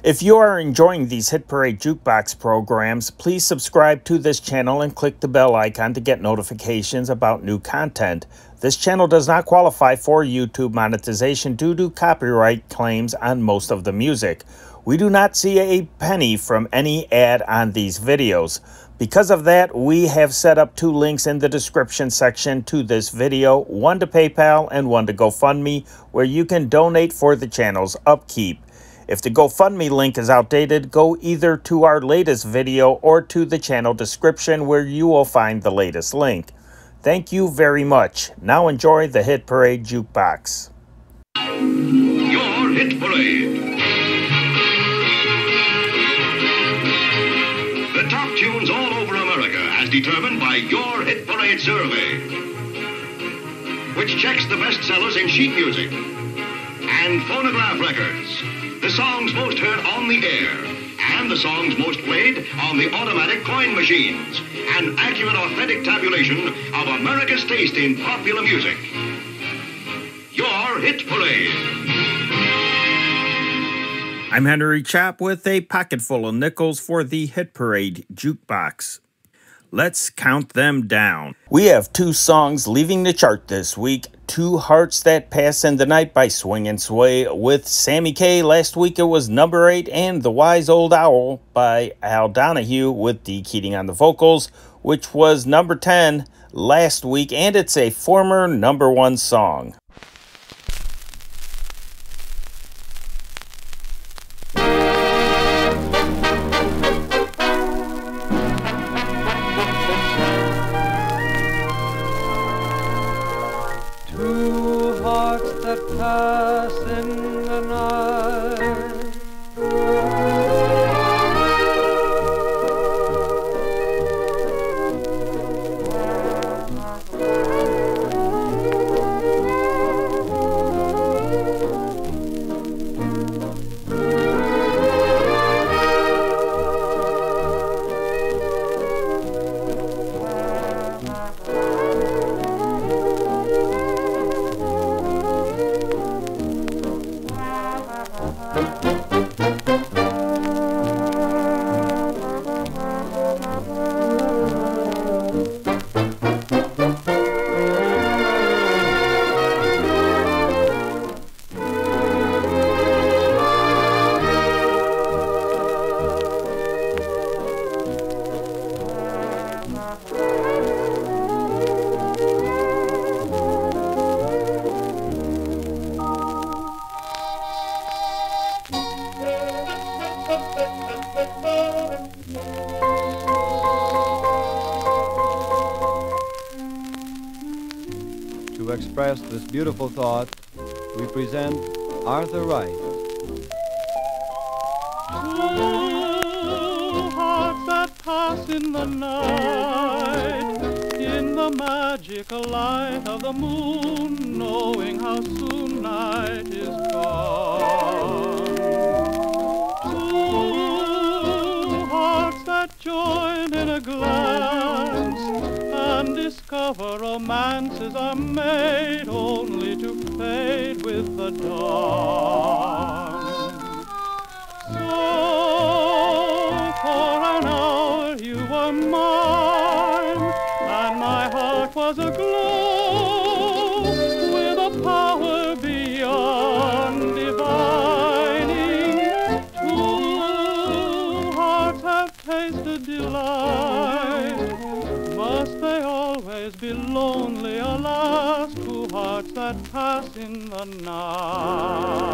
If you are enjoying these Hit Parade Jukebox programs, please subscribe to this channel and click the bell icon to get notifications about new content. This channel does not qualify for YouTube monetization due to copyright claims on most of the music. We do not see a penny from any ad on these videos. Because of that, we have set up 2 links in the description section to this video, one to PayPal and one to GoFundMe, where you can donate for the channel's upkeep. If the GoFundMe link is outdated, go either to our latest video or to the channel description where you will find the latest link. Thank you very much. Now enjoy the Hit Parade Jukebox. Your Hit Parade. The top tunes all over America as determined by your Hit Parade survey, which checks the bestsellers in sheet music and phonograph records, the songs most heard on the air, and the songs most played on the automatic coin machines. An accurate, authentic tabulation of America's taste in popular music. Your Hit Parade. I'm Henry Chop with a pocket full of nickels for the Hit Parade Jukebox. Let's count them down. We have 2 songs leaving the chart this week. 2 Hearts That Pass in the Night by Swing and Sway with Sammy Kaye. Last week it was number 8. And The Wise Old Owl by Al Donahue with Dee Keating on the vocals, which was number 10 last week. And it's a former number 1 song. That pass in the night, to express this beautiful thought, we present Arthur Wright. 2 hearts that pass in the night, in the magical light of the moon, knowing how soon night is gone. 2 hearts that join in a glance and discover romances are made only to fade with the dawn. So for an hour you were mine, and my heart was aglow with a power beyond divining. 2 hearts have tasted delight. Must they always be lonely, alas? 2 hearts that pass in the night.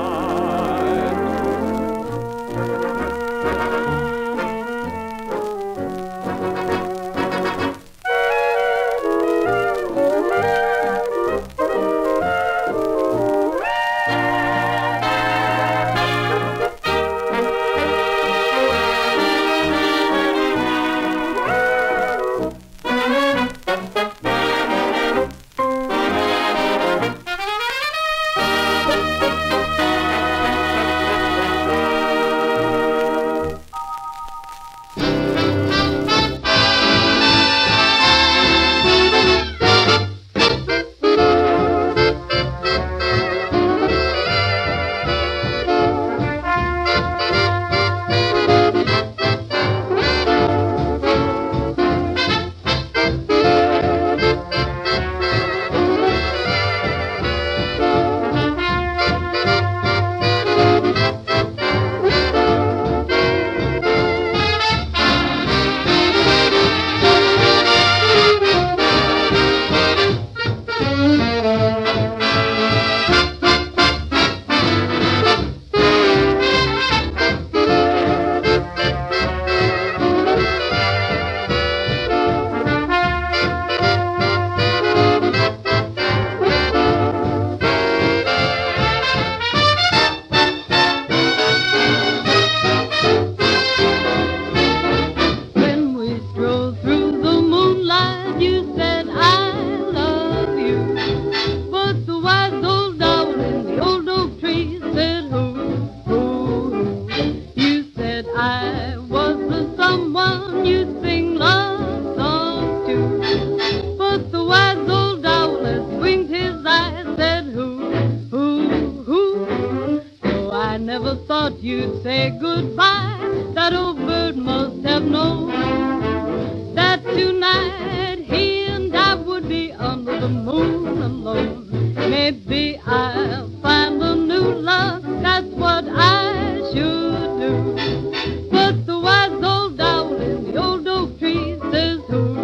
thought you'd say goodbye. That old bird must have known that tonight he and I would be under the moon alone. Maybe I'll find a new love, that's what I should do. But the wise old owl in the old oak tree says hoo,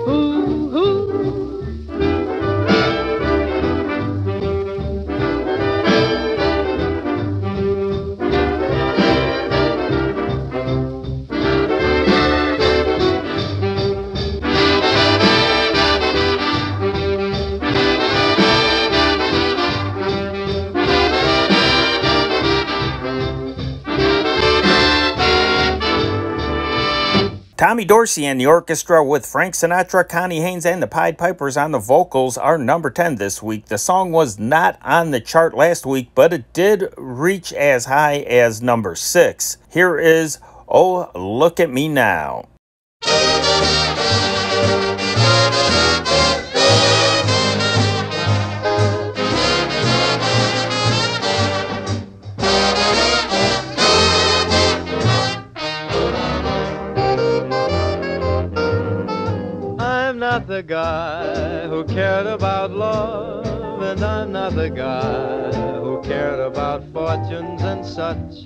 hoo, hoo. Tommy Dorsey and the orchestra with Frank Sinatra, Connie Haynes, and the Pied Pipers on the vocals are number 10 this week. The song was not on the chart last week, but it did reach as high as number 6. Here is Oh, Look at Me Now. I'm not the guy who cared about love, and I'm not the guy who cared about fortunes and such.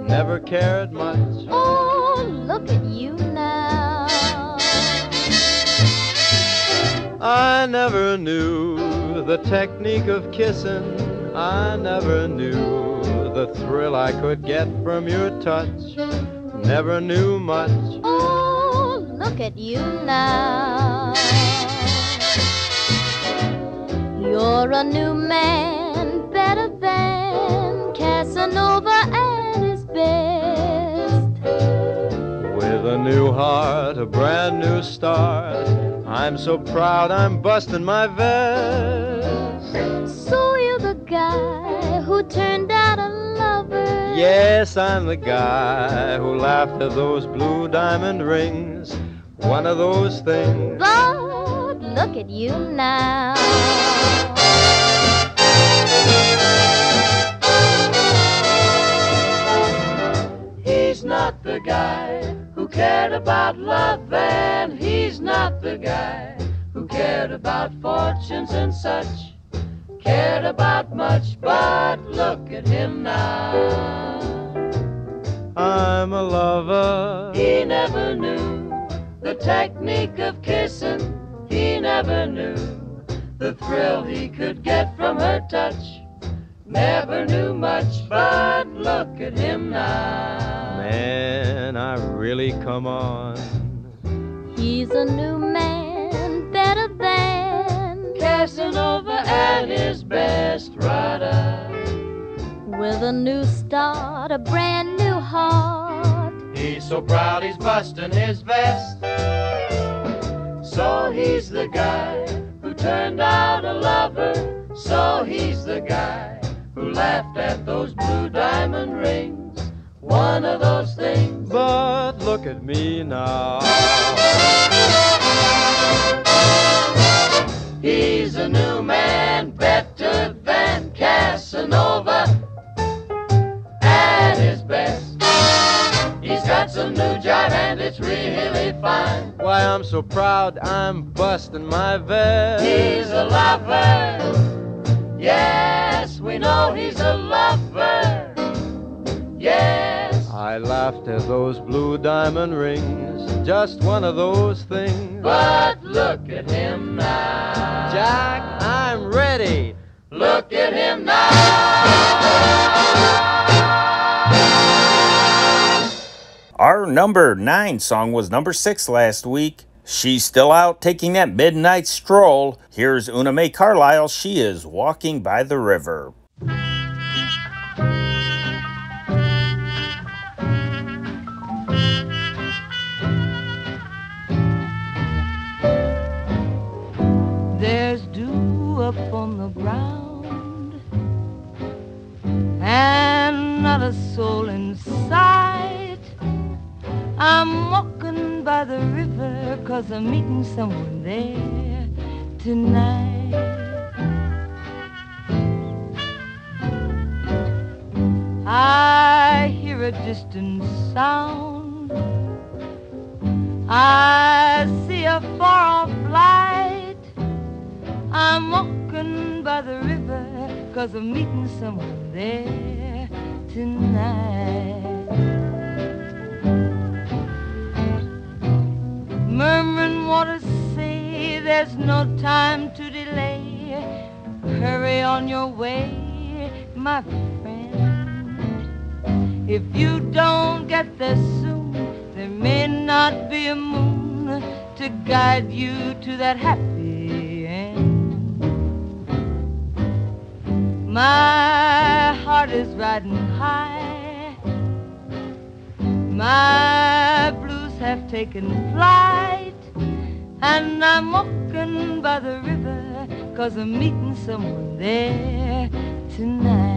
Never cared much. Oh, look at you now. I never knew the technique of kissing. I never knew the thrill I could get from your touch. Never knew much. Oh, look at you now. You're a new man, better than Casanova at his best. With a new heart, a brand new start, I'm so proud I'm busting my vest. So you're the guy who turned out a lover. Yes, I'm the guy who laughed at those blue diamond rings. One of those things. But look at you now. He's not the guy who cared about love, and he's not the guy who cared about fortunes and such. Cared about much, but look at him now. I'm a lover. He never knew the technique of kissing. He never knew the thrill he could get from her touch. Never knew much, but look at him now. Man, I really come on. He's a new man, better than Casanova at his best, rider. with a new start, a brand new heart. He's so proud he's busting his vest. So he's the guy who turned out a lover. So he's the guy who laughed at those blue diamond rings. One of those things. But look at me now. He's a new man, better than Casanova at his best. He's got some new jive and it's really fine. Why, I'm so proud I'm busting my vest. He's a lover. Yes, we know he's a lover. Yes. I laughed at those blue diamond rings. Just one of those things. But look at him now. Jack, I'm ready. Look at him now. Our number 9 song was number 6 last week. She's still out taking that midnight stroll. Here's Una Mae Carlisle. She is walking by the river. There's dew up on the ground and not a soul in sight. I'm walking by the river 'cause I'm meeting someone there tonight. I hear a distant sound. I see a far-off light. I'm walking by the river 'cause I'm meeting someone there tonight. Murmuring waters say there's no time to delay. Hurry on your way, my friend. If you don't get there soon, there may not be a moon to guide you to that happy end. My heart is riding high. My blues have taken flight, and I'm walking by the river 'cause I'm meeting someone there tonight.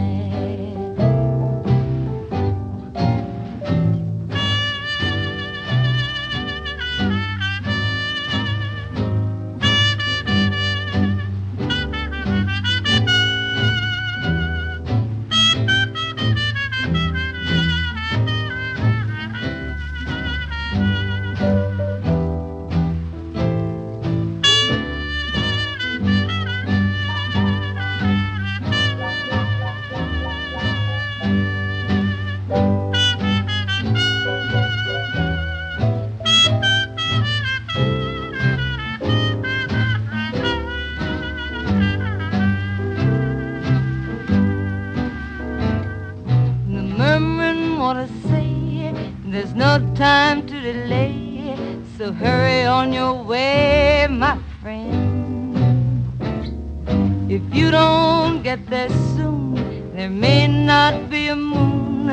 There's no time to delay, so hurry on your way, my friend. If you don't get there soon, there may not be a moon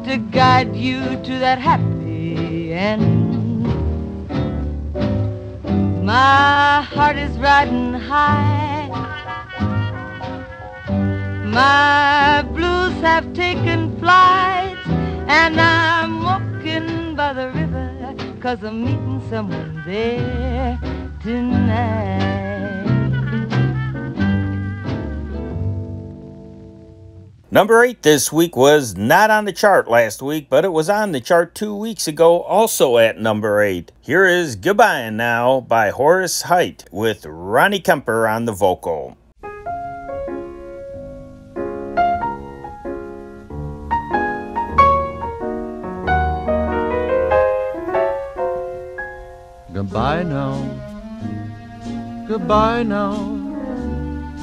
to guide you to that happy end. My heart is riding high. My blues have taken flight, and I'm walking by the river 'cause I'm meeting someone there tonight. Number 8 this week was not on the chart last week, but it was on the chart 2 weeks ago, also at number 8. Here is Goodbye Now by Horace Heidt with Ronnie Kemper on the vocal. Goodbye now, goodbye now.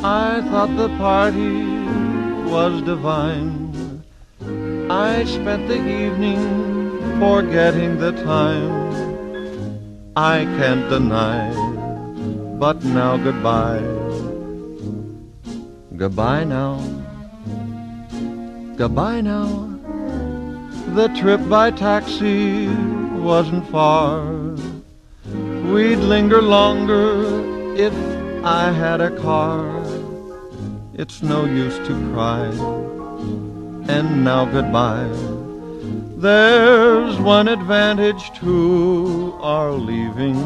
I thought the party was divine. I spent the evening forgetting the time. I can't deny, but now goodbye. Goodbye now, goodbye now. The trip by taxi wasn't far. We'd linger longer if I had a car. It's no use to cry, and now goodbye. There's one advantage to our leaving.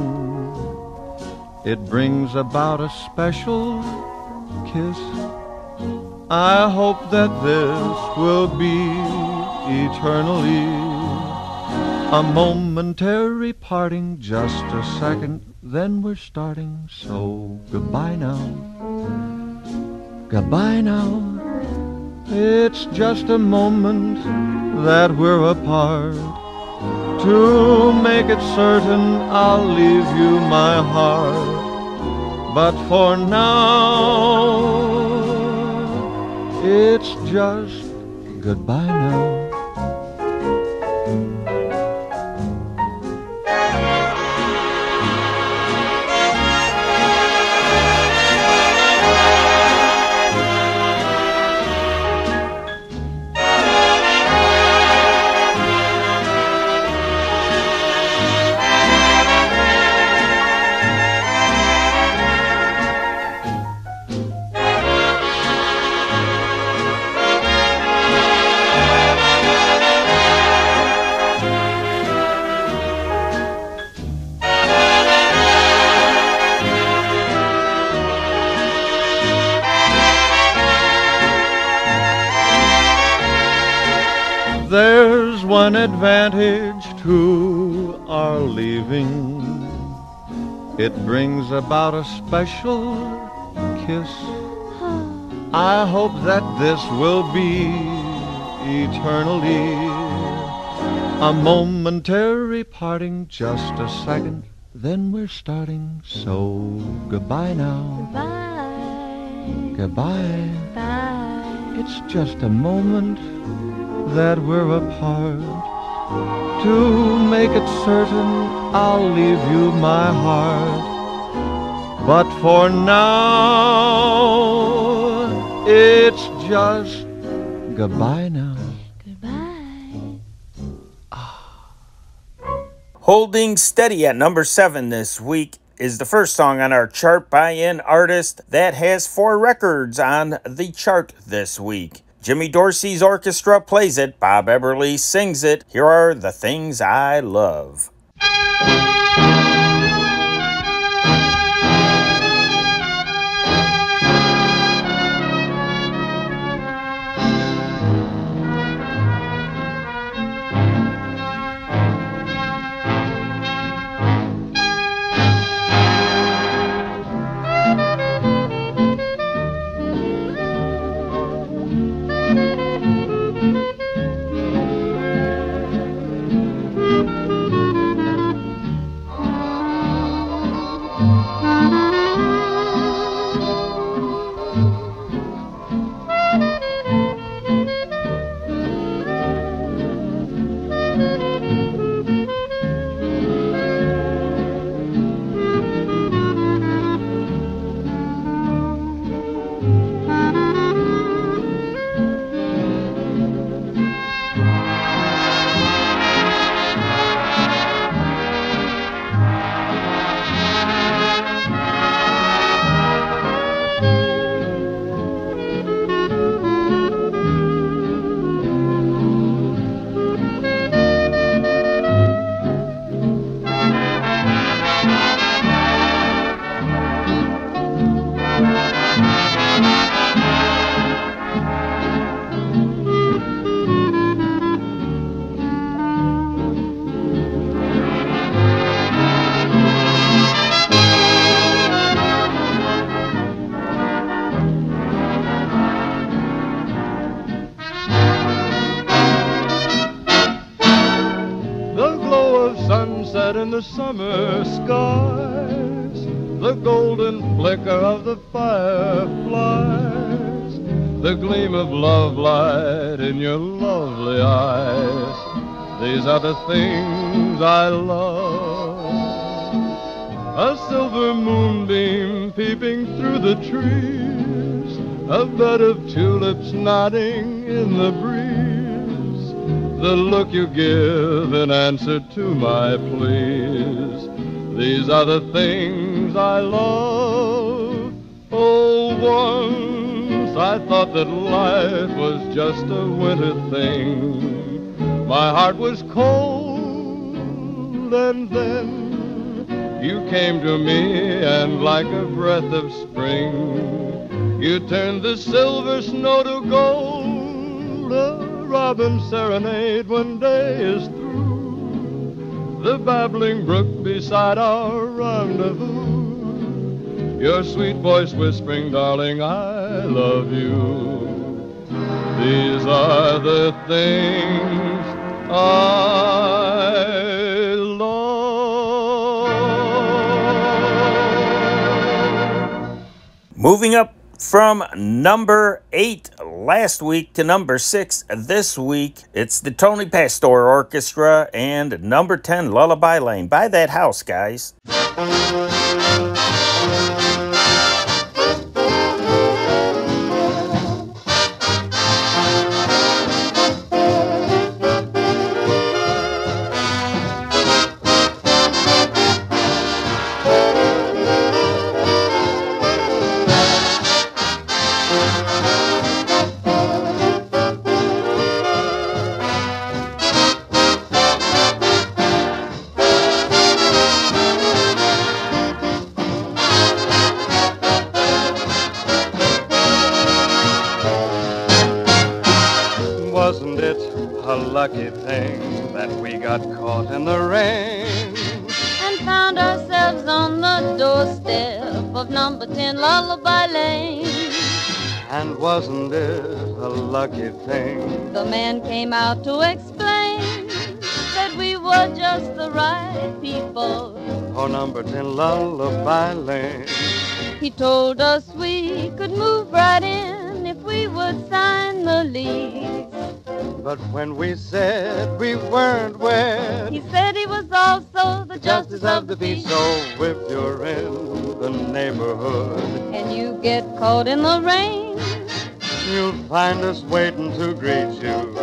It brings about a special kiss. I hope that this will be eternally. A momentary parting, just a second, then we're starting. So goodbye now, goodbye now. It's just a moment that we're apart. To make it certain, I'll leave you my heart. But for now, it's just goodbye now. one advantage to our leaving. It brings about a special kiss. I hope that this will be eternally a momentary parting, just a second, then we're starting. So goodbye now. Goodbye. It's just a moment that we're apart. To make it certain, I'll leave you my heart. But for now, it's just goodbye now. Holding steady at number 7 this week is the first song on our chart by an artist that has 4 records on the chart this week. Jimmy Dorsey's orchestra plays it, Bob Eberly sings it. Here are the things I love. In the summer skies, the golden flicker of the fireflies, the gleam of love light in your lovely eyes. These are the things I love. A silver moonbeam peeping through the trees, a bed of tulips nodding in the breeze, the look you give in answer to my pleas. These are the things I love. Oh, once I thought that life was just a winter thing. My heart was cold, and then you came to me, and like a breath of spring, you turned the silver snow to gold. A robin serenade when day is through, the babbling brook beside our rendezvous, your sweet voice whispering, darling, I love you. These are the things I love. Moving up from number 8 last week to number 6 this week, it's the Tony Pastor Orchestra and number 10, Lullaby Lane. Buy that house, guys. lucky thing that we got caught in the rain and found ourselves on the doorstep of number 10 Lullaby Lane. And wasn't it a lucky thing? The man came out to explain that we were just the right people For number 10 Lullaby Lane. He told us we could move right in if we would sign the lease. But when we said we weren't wed, He said he was also the justice of the peace. So if you're in the neighborhood And you get caught in the rain you'll find us waiting to greet you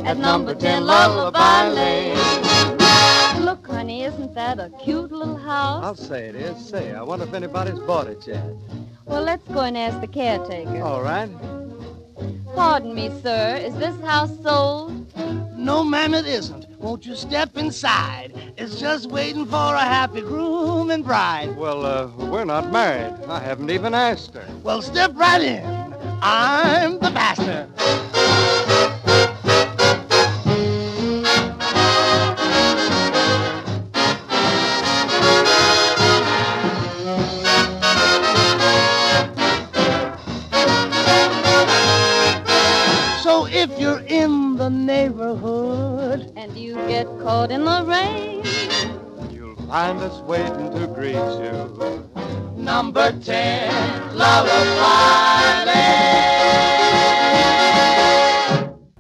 at number 10 Lullaby Lane. Look, honey, isn't that a cute little house? I'll say it is. Say, I wonder if anybody's bought it yet. Well, let's go and ask the caretaker. All right. Pardon me, sir, is this house sold? No, ma'am, it isn't. Won't you step inside? It's just waiting for a happy groom and bride. Well, we're not married. I haven't even asked her. Well, step right in. I'm the pastor. So if you're in the neighborhood And you get caught in the rain You'll find us waiting to greet you. number 10 Lullaby Lane.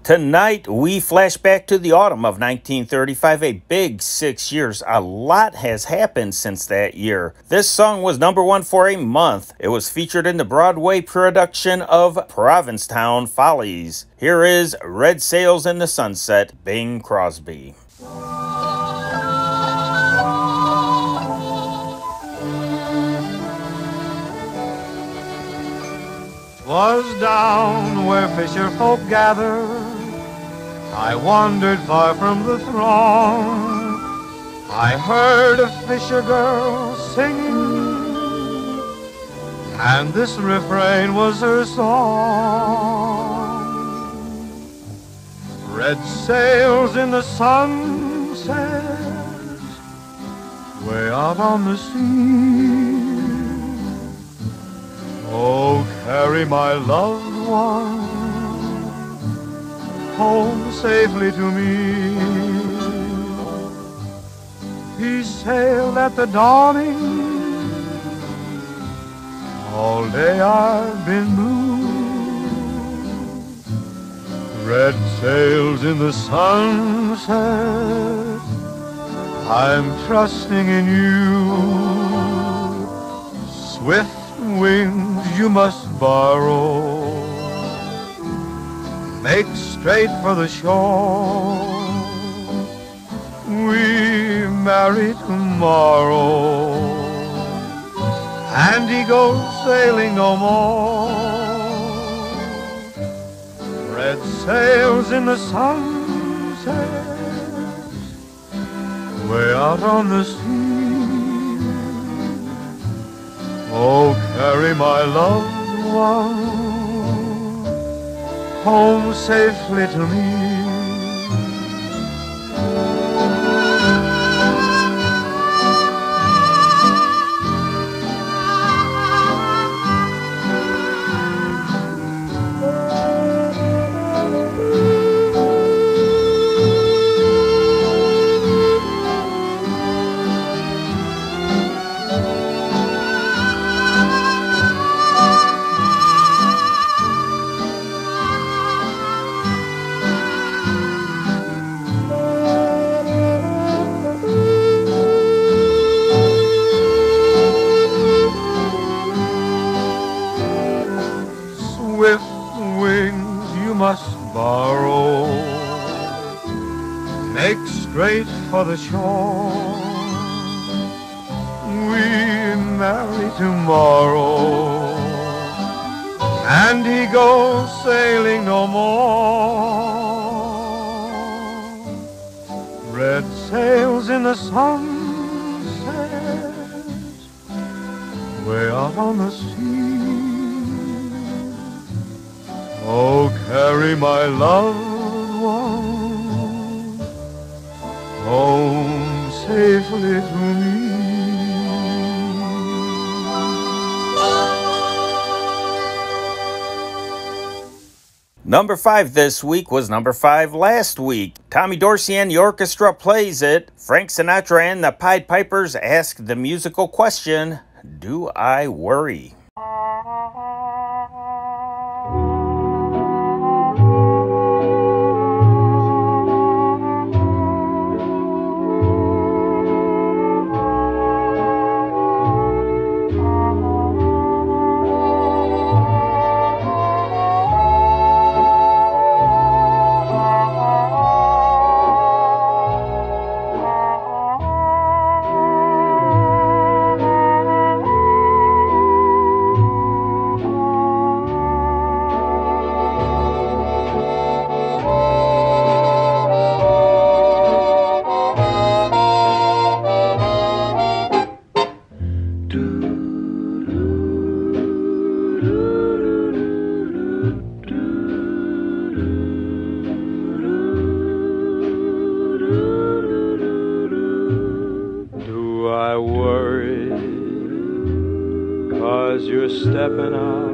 Tonight, we flash back to the autumn of 1935, a big 6 years. A lot has happened since that year. This song was #1 for a month. It was featured in the Broadway production of Provincetown Follies. Here is Red Sails in the Sunset, Bing Crosby. Was down where fisher folk gather. I wandered far from the throng. I heard a fisher girl singing, and this refrain was her song. Red sails in the sunset, way out on the sea. Oh, carry my loved one home safely to me. He sailed at the dawning, all day I've been blue. Red sails in the sunset, I'm trusting in you. Swift wings you must borrow, make straight for the shore. We marry tomorrow, and he goes sailing no more. Red sails in the sunset, way out on the sea. Oh, carry my loved one home safely to me. Swift wings you must borrow, make straight for the shore. We marry tomorrow, and he goes sailing no more. Red sails in the sunset, way out on the sea. Oh, carry my loved one safely to me. Number 5 this week was number 5 last week. Tommy Dorsey and the orchestra plays it. Frank Sinatra and the Pied Pipers ask the musical question, do I worry? You're stepping out.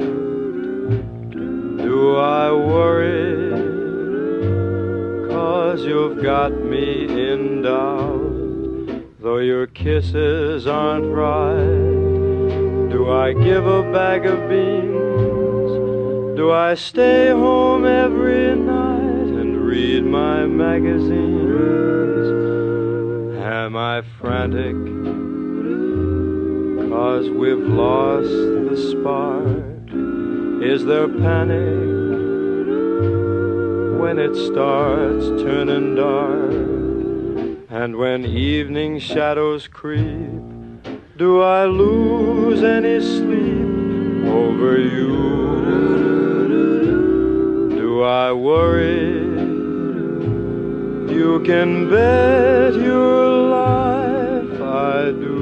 Do I worry? 'Cause you've got me in doubt. Though your kisses aren't right, do I give a bag of beans? Do I stay home every night and read my magazines? Am I frantic 'cause we've lost the spark? Is there panic when it starts turning dark? And when evening shadows creep, do I lose any sleep over you? Do I worry? You can bet your life I do.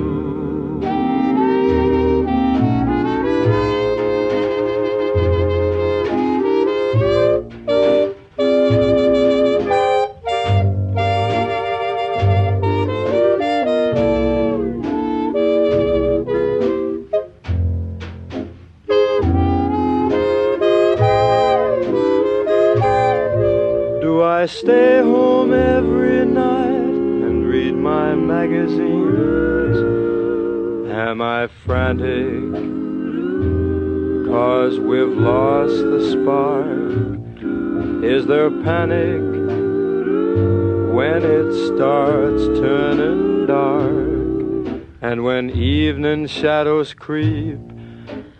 I stay home every night and read my magazines. Am I frantic 'cause we've lost the spark? Is there panic when it starts turning dark? And when evening shadows creep,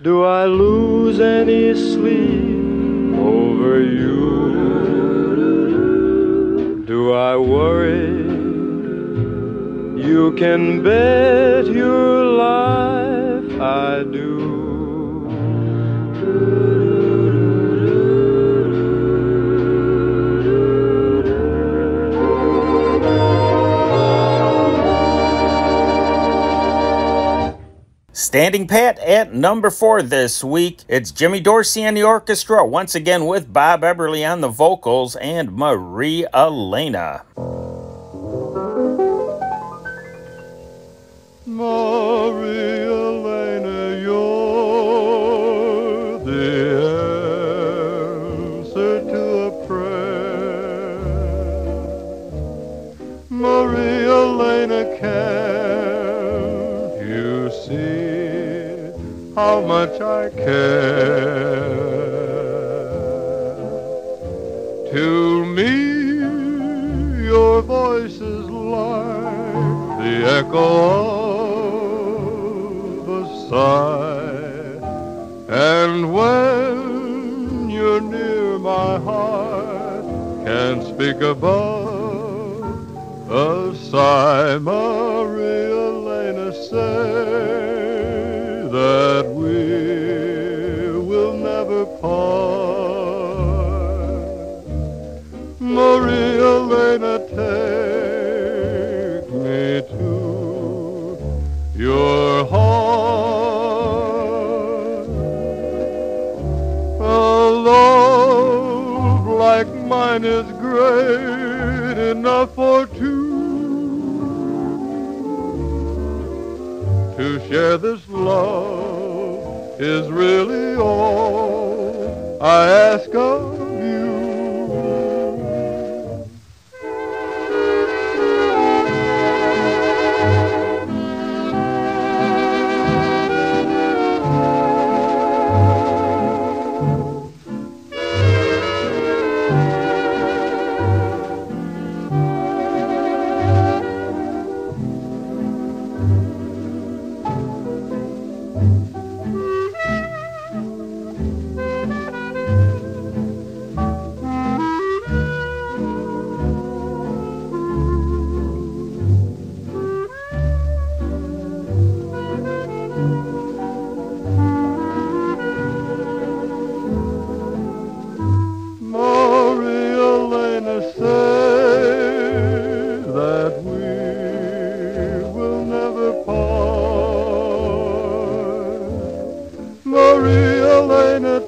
do I lose any sleep over you? Do I worry? You can bet your life I do. Standing pat at number 4 this week, it's Jimmy Dorsey and the orchestra, once again with Bob Eberly on the vocals and Marie Elena. Marie Elena, you're the answer to a prayer. Marie Elena, can't you see how much I care? To me, your voice is like the echo of a sigh, and when you're near, my heart can't speak above a sigh. Marie Elena, say that we will never part. Marie Elena, take me to your heart. A love like mine is great enough for two. To share this love is really all I ask of you.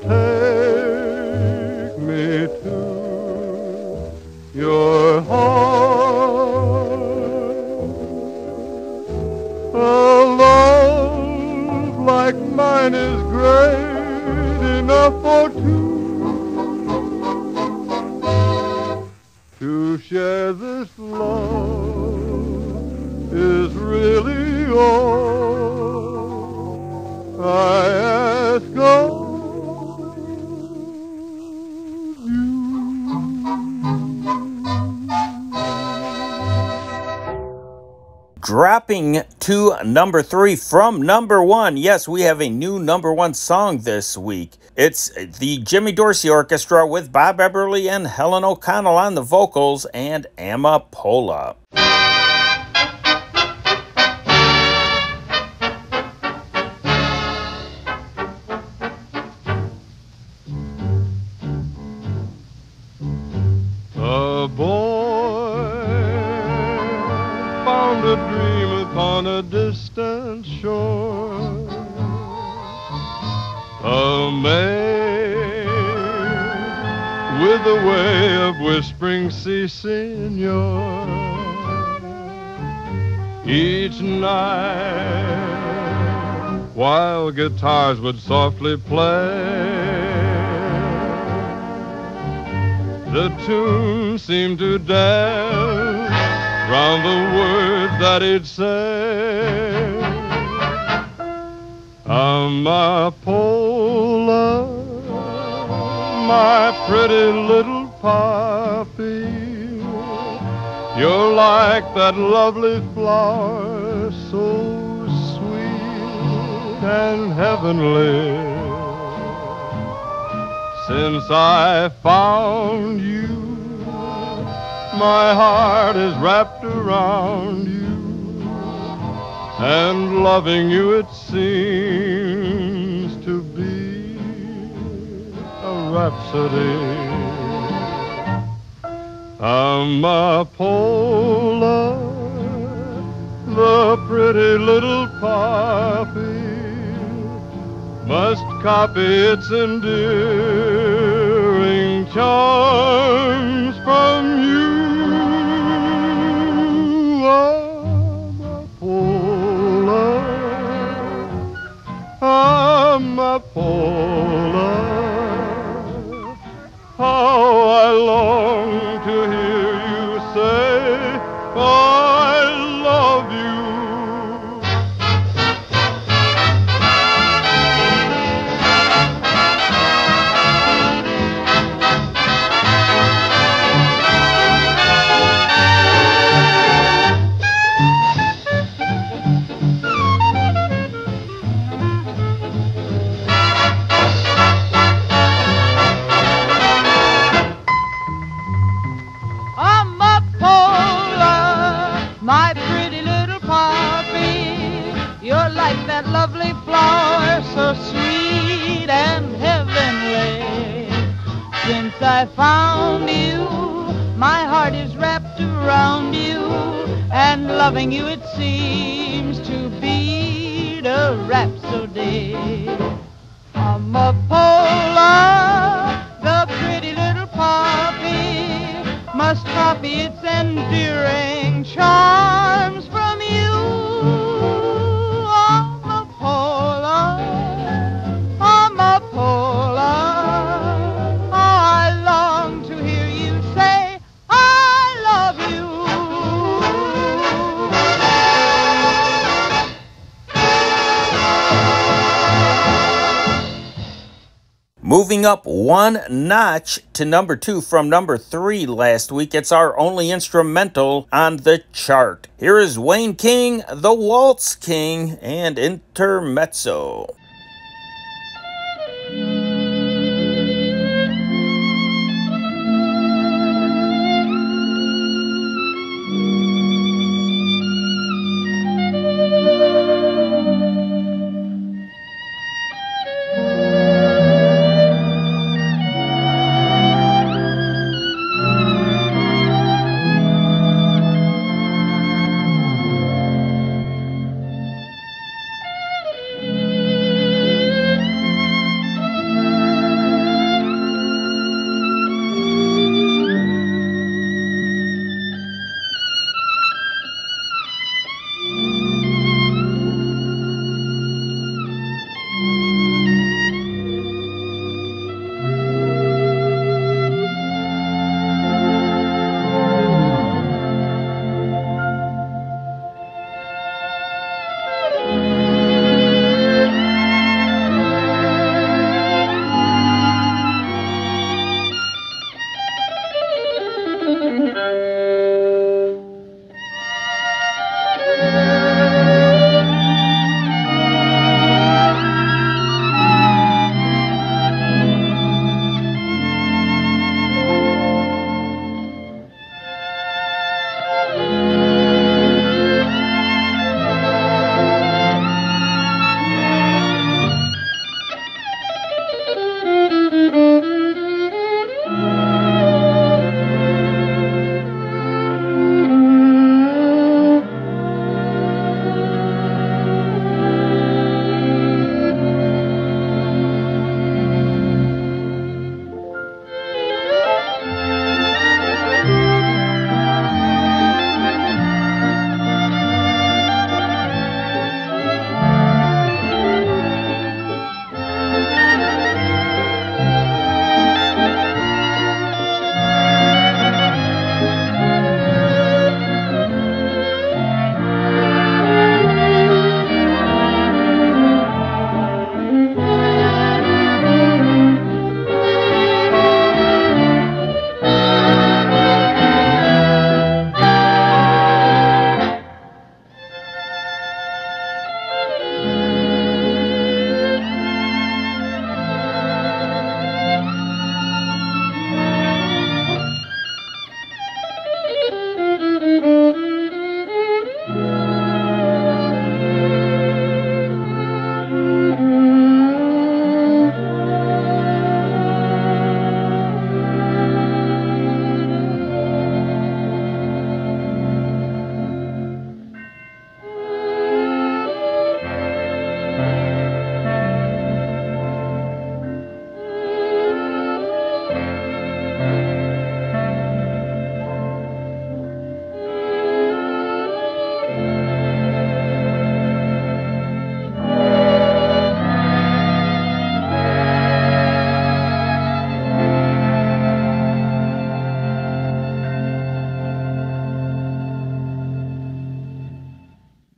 Take me to your heart. A love like mine is great enough for two. To share this love is really all I ask of. Dropping to number 3 from number 1. Yes, we have a new number 1 song this week. It's the Jimmy Dorsey Orchestra with Bob Eberly and Helen O'Connell on the vocals and Amapola. A boy found a dream upon a distant shore. A maid with a way of whispering, "Si, senor." Each night, while guitars would softly play, the tune seemed to dance round the words that he'd say. Amapola, my pretty little poppy, you're like that lovely flower, so sweet and heavenly. Since I found you, my heart is wrapped around you, and loving you it seems to be a rhapsody. Amapola, the pretty little poppy, must copy its endearing charms from you. Amapola, Amapola, how I long to hear you say, I love you. My pretty little poppy, you're like that lovely flower, so sweet and heavenly. Since I found you, my heart is wrapped around you, and loving you it seems to be a rhapsody. Amapola, the pretty little poppy, must copy its endearing charms from you. Moving up one notch to number 2 from number 3 last week, it's our only instrumental on the chart. Here is Wayne King, the Waltz King, and Intermezzo.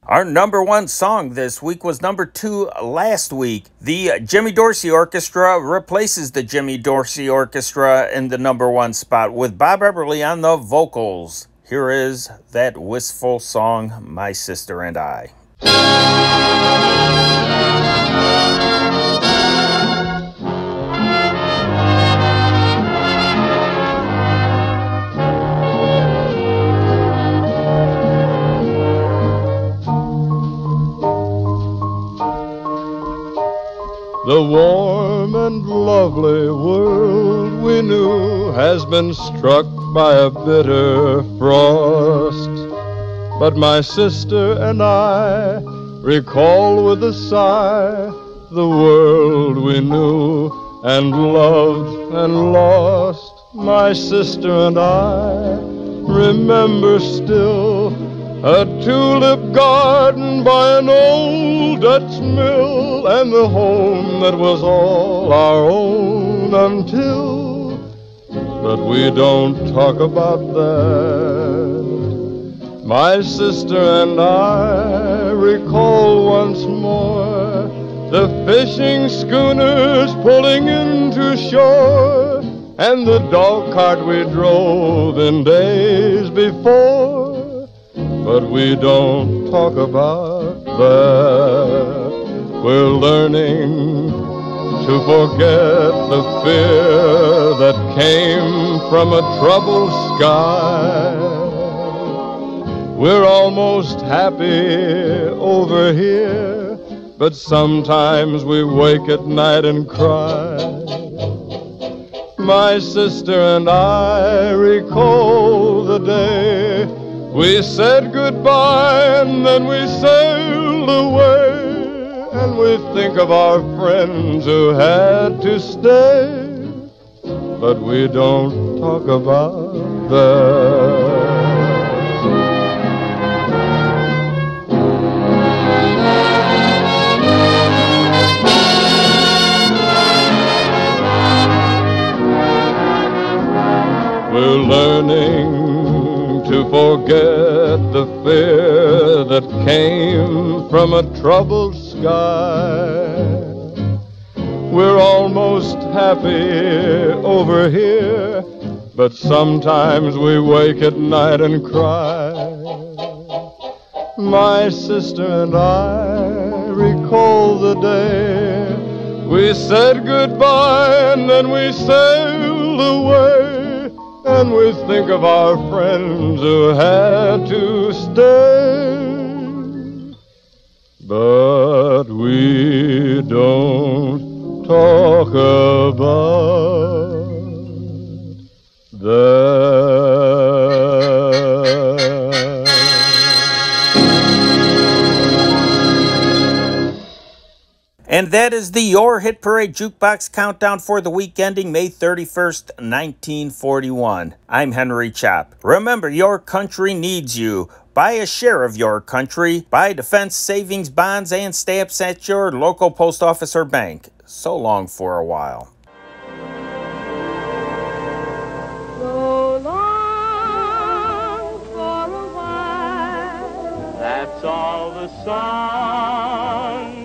Our number 1 song this week was number 2 last week. The Jimmy Dorsey Orchestra replaces the Jimmy Dorsey Orchestra in the number 1 spot with Bob Eberly on the vocals. Here is that wistful song, My Sister and I. The warm and lovely world we knew has been struck by a bitter frost. But my sister and I recall with a sigh the world we knew and loved and lost. My sister and I remember still a tulip garden by an old Dutch mill, and the home that was all our own until. But we don't talk about that. My sister and I recall once more the fishing schooners pulling into shore, and the dog cart we drove in days before. But we don't talk about that. We're learning to forget the fear that came from a troubled sky. We're almost happy over here, but sometimes we wake at night and cry. My sister and I recall the day we said goodbye and then we sailed away. And we think of our friends who had to stay, but we don't talk about that. We're learning to forget the fear that came from a troubled sky. We're almost happy over here, but sometimes we wake at night and cry. My sister and I recall the day we said goodbye and then we sailed away. And we think of our friends who had to stay, but we don't talk about that. And that is the Your Hit Parade Jukebox Countdown for the week ending May 31st, 1941. I'm Henry Chop. Remember, your country needs you. Buy a share of your country. Buy defense savings bonds and stamps at your local post office or bank. So long for a while. So long for a while. That's all the songs